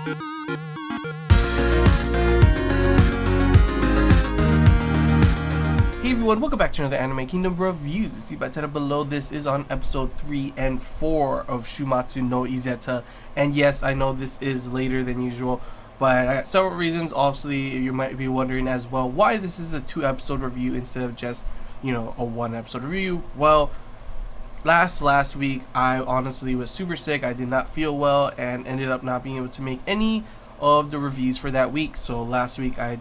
Hey everyone, welcome back to another Anime Kingdom reviews. The Izetta below this is on episode 3 and 4 of Shuumatsu no Izetta. And yes, I know this is later than usual, but I got several reasons. Obviously, you might be wondering as well why this is a 2-episode review instead of just, a 1-episode review. Well, last week I honestly was super sick. I did not feel well and ended up not being able to make any of the reviews for that week. So last week I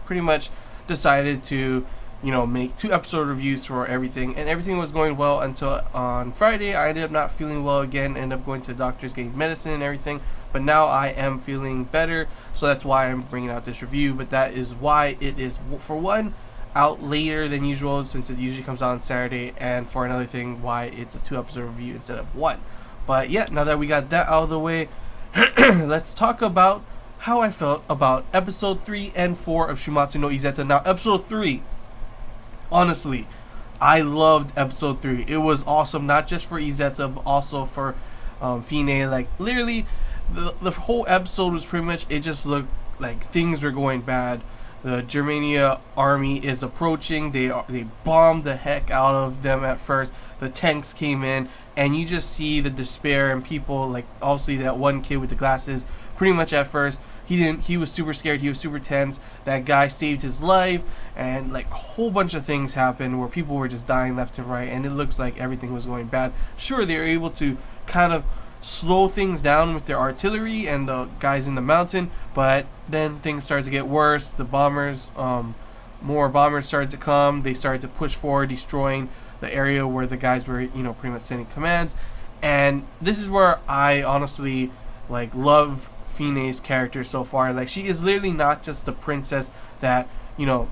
pretty much decided to make 2-episode reviews for everything, and everything was going well until on Friday I ended up not feeling well again, ended up going to the doctors, getting medicine and everything, but now I am feeling better, so that's why I'm bringing out this review. But that is why it is, for one, out later than usual, since it usually comes out on Saturday, and for another thing, why it's a 2-episode review instead of 1. But yeah, now that we got that out of the way, let's talk about how I felt about episode 3 and 4 of Shuumatsu no Izetta. Now, episode 3, honestly, I loved episode 3. It was awesome, not just for Izetta, but also for Fine. Like, literally, the whole episode was pretty much, it just looked like things were going bad. The Germania army is approaching. They bombed the heck out of them at first. The tanks came in, and you just see the despair and people, like, obviously that one kid with the glasses, pretty much at first, he was super scared, he was super tense. That guy saved his life, and like a whole bunch of things happened where people were just dying left and right, and it looks like everything was going bad. Sure, they were able to kind of slow things down with their artillery and the guys in the mountain, but then things started to get worse. The bombers, more bombers started to come. They started to push forward, destroying the area where the guys were, pretty much sending commands. And this is where I honestly love Fine's character so far. Like, she is literally not just the princess that, I've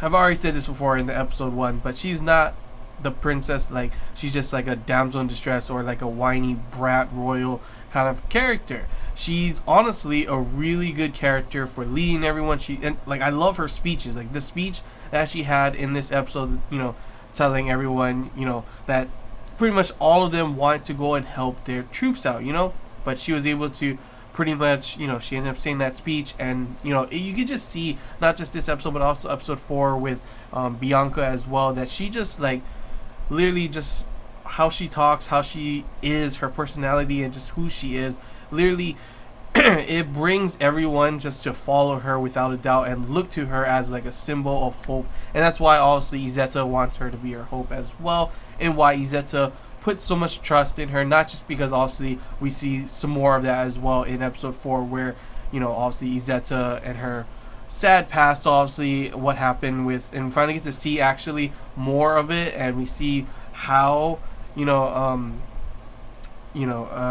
already said this before in the episode 1, but she's not the princess, like, she's just like a damsel in distress or like a whiny brat royal kind of character. She's honestly a really good character for leading everyone. I love her speeches, like the speech that she had in this episode, telling everyone, that pretty much all of them want to go and help their troops out, but she was able to pretty much, she ended up saying that speech, and you could just see, not just this episode but also episode 4 with Bianca as well, that she just literally just how she talks, how she is, her personality, and just who she is, literally it brings everyone just to follow her without a doubt and look to her as like a symbol of hope. And that's why obviously Izetta wants her to be her hope as well, and why Izetta put so much trust in her, not just because obviously we see some more of that as well in episode 4, where obviously Izetta and her sad past, obviously what happened with, and we finally get to see actually more of it, and we see how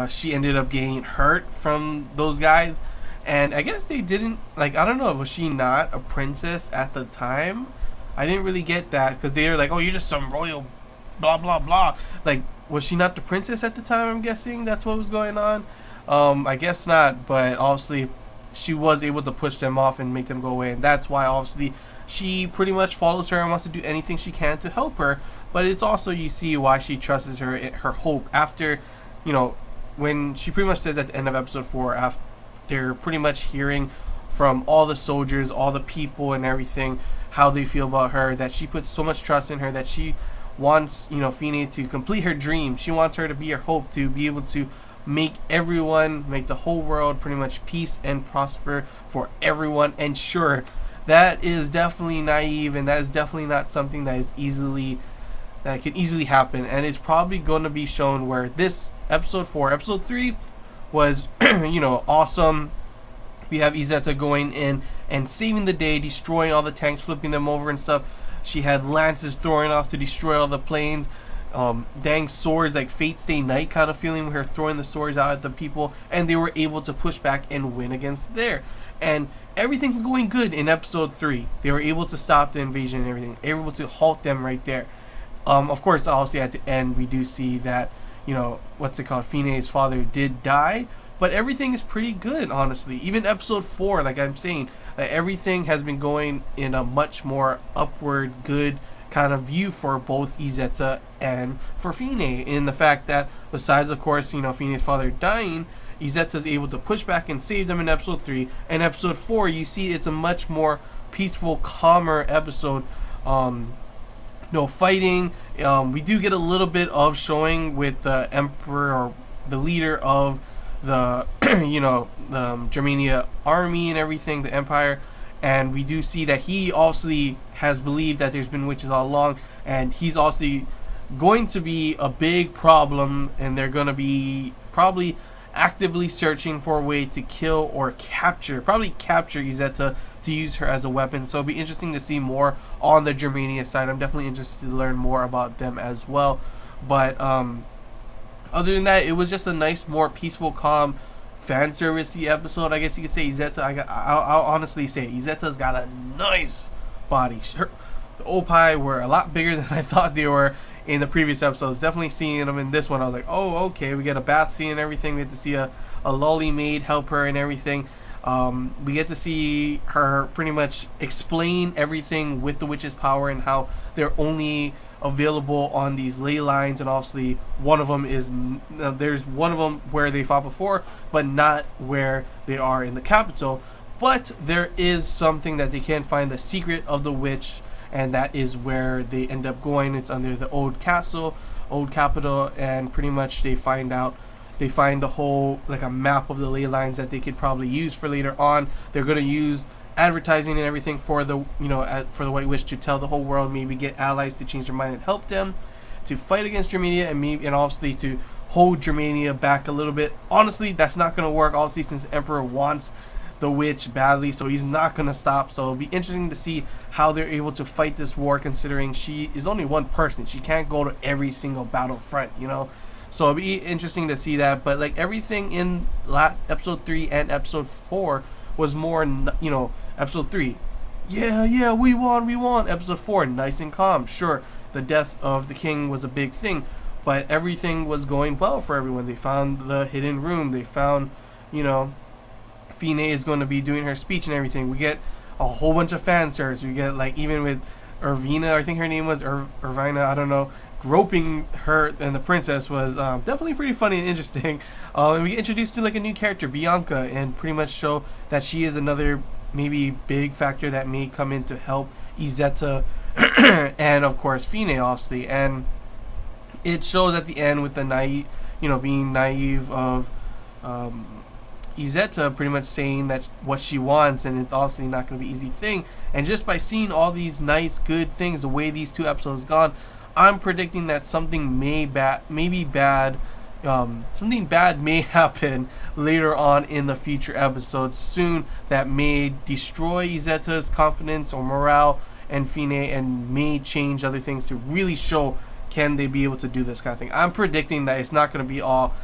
she ended up getting hurt from those guys. And I guess they didn't, I don't know, was she not a princess at the time? I didn't really get that, because they were like, oh, you're just some royal blah blah blah. Like, was she not the princess at the time? I'm guessing that's what was going on. I guess not, but obviously she was able to push them off and make them go away, and that's why obviously she pretty much follows her and wants to do anything she can to help her. But it's also, you see why she trusts her hope after, when she pretty much says at the end of episode 4, after pretty much hearing from all the soldiers, all the people and everything, how they feel about her, that she puts so much trust in her that she wants, Fine to complete her dream. She wants her to be her hope, to be able to make the whole world pretty much peace and prosper for everyone. And sure, that is definitely naive, and that is definitely not something that can easily happen. And it's probably going to be shown where this episode 4, episode 3 was, awesome. We have Izetta going in and saving the day, destroying all the tanks, flipping them over and stuff. She had lances throwing off to destroy all the planes. Dang swords, like Fate Stay Night kind of feeling, with her throwing the swords out at the people, and they were able to push back and win against there. And everything's going good in episode 3. They were able to stop the invasion and everything, able to halt them right there. Of course, obviously at the end we do see that, Fine's father did die, but everything is pretty good, honestly. Even episode 4, like I'm saying, everything has been going in a much more upward, good kind of view for both Izetta and for Fine, in the fact that besides, of course, Fine's father dying, Izetta's able to push back and save them in episode 3. And episode 4, you see it's a much more peaceful, calmer episode. No fighting. We do get a little bit of showing with the emperor, or the leader of the the Germania army and everything, the empire, and we do see that he also has believed that there's been witches all along, and he's also going to be a big problem, and they're going to be probably actively searching for a way to kill or capture Izetta, to use her as a weapon. So it'll be interesting to see more on the Germania side. I'm definitely interested to learn more about them as well. But other than that, it was just a nice, more peaceful, calm, fan servicey episode, I guess you could say. I'll honestly say Izetta's got a nice body. The Opie were a lot bigger than I thought they were in the previous episodes. Definitely seeing them in this one, I was like, oh, okay, we get a bath scene and everything. We get to see a lolly maid help her and everything. We get to see her pretty much explain everything with the witch's power and how they're only available on these ley lines, and obviously one of them is there's one of them where they fought before, but not where they are in the capital. But there is something that they can find, the secret of the witch, and that is where they end up going. It's under the old capital, and pretty much they find the whole, like, a map of the ley lines that they could probably use for later on. They're going to use advertising and everything for the for the White Witch to tell the whole world, maybe get allies to change their mind and help them to fight against Germania, and obviously to hold Germania back a little bit. Honestly, that's not going to work, obviously, since the Emperor wants the witch badly, so he's not going to stop. So it'll be interesting to see how they're able to fight this war, considering she is only one person. She can't go to every single battlefront, so it'll be interesting to see that. But like everything in episode 3 and episode 4 was more, episode 3, yeah, we won. Episode 4, nice and calm. Sure, the death of the king was a big thing, but everything was going well for everyone. They found the hidden room. They found, Fine is going to be doing her speech and everything. We get a whole bunch of fan service. We get, like, even with Irvina, I think her name was Irvina, I don't know, groping her and the princess was definitely pretty funny and interesting. And we get introduced to, like, a new character, Bianca, and pretty much show that she is another maybe big factor that may come in to help Izetta and of course Fine, obviously. And it shows at the end with the being naive of Izetta pretty much saying that what she wants, and it's obviously not going to be an easy thing. And just by seeing all these nice, good things, the way these 2 episodes gone, I'm predicting that something something bad may happen later on in the future episodes soon that may destroy Izetta's confidence or morale and Fine, and may change other things to really show can they be able to do this kind of thing. I'm predicting that it's not going to be all,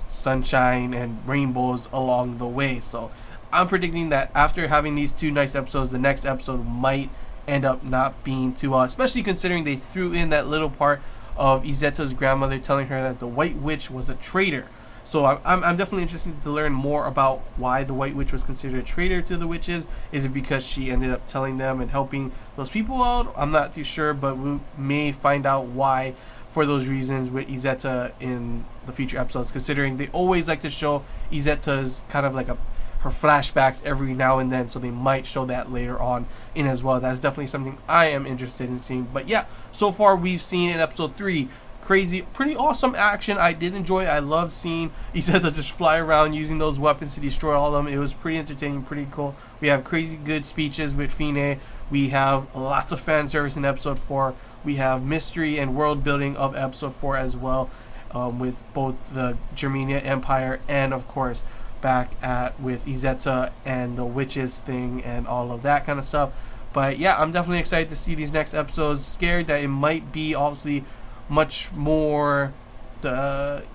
sunshine and rainbows along the way. So I'm predicting that after having these 2 nice episodes, the next episode might end up not being too especially considering they threw in that little part of Izetta's grandmother telling her that the White Witch was a traitor. So I'm definitely interested to learn more about why the White Witch was considered a traitor to the witches. Is it because she ended up telling them and helping those people out? I'm not too sure, but we may find out why for those reasons with Izetta in the future episodes, considering they always like to show Izetta's kind of like her flashbacks every now and then, so they might show that later on in as well. That's definitely something I am interested in seeing. But yeah, so far we've seen in episode 3 crazy, pretty awesome action. I did enjoy it. I loved seeing Izetta just fly around using those weapons to destroy all of them. It was pretty entertaining, pretty cool. We have crazy good speeches with Fine. We have lots of fan service in episode 4. We have mystery and world building of episode 4 as well, with both the Germania Empire and of course back with Izetta and the witches thing and all of that kind of stuff. But yeah, I'm definitely excited to see these next episodes. Scared that it might be obviously much more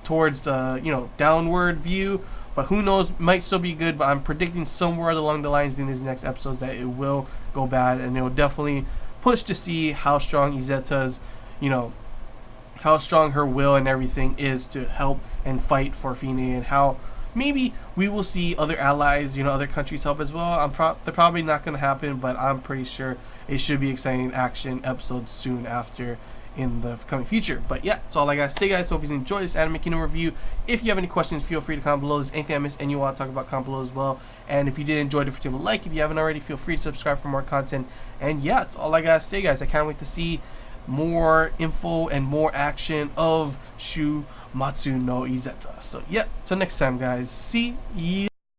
towards the downward view, but who knows, might still be good. But I'm predicting somewhere along the lines in these next episodes that it will go bad, and it will definitely push to see how strong Izetta's, how strong her will and everything is to help and fight for Fine, and how maybe we will see other allies, other countries help as well. They're probably not going to happen, but I'm pretty sure it should be exciting action episodes soon after in the coming future. But yeah, that's all I gotta say, guys. Hope you enjoyed this Anime Kingdom review. If you have any questions, feel free to comment below. Is anything I missed and you want to talk about, comment below as well. And if you did enjoy, don't forget to leave a like. If you haven't already, feel free to subscribe for more content. And yeah, that's all I gotta say, guys. I can't wait to see more info and more action of Shuumatsu no Izetta. So yeah, till next time, guys. See you.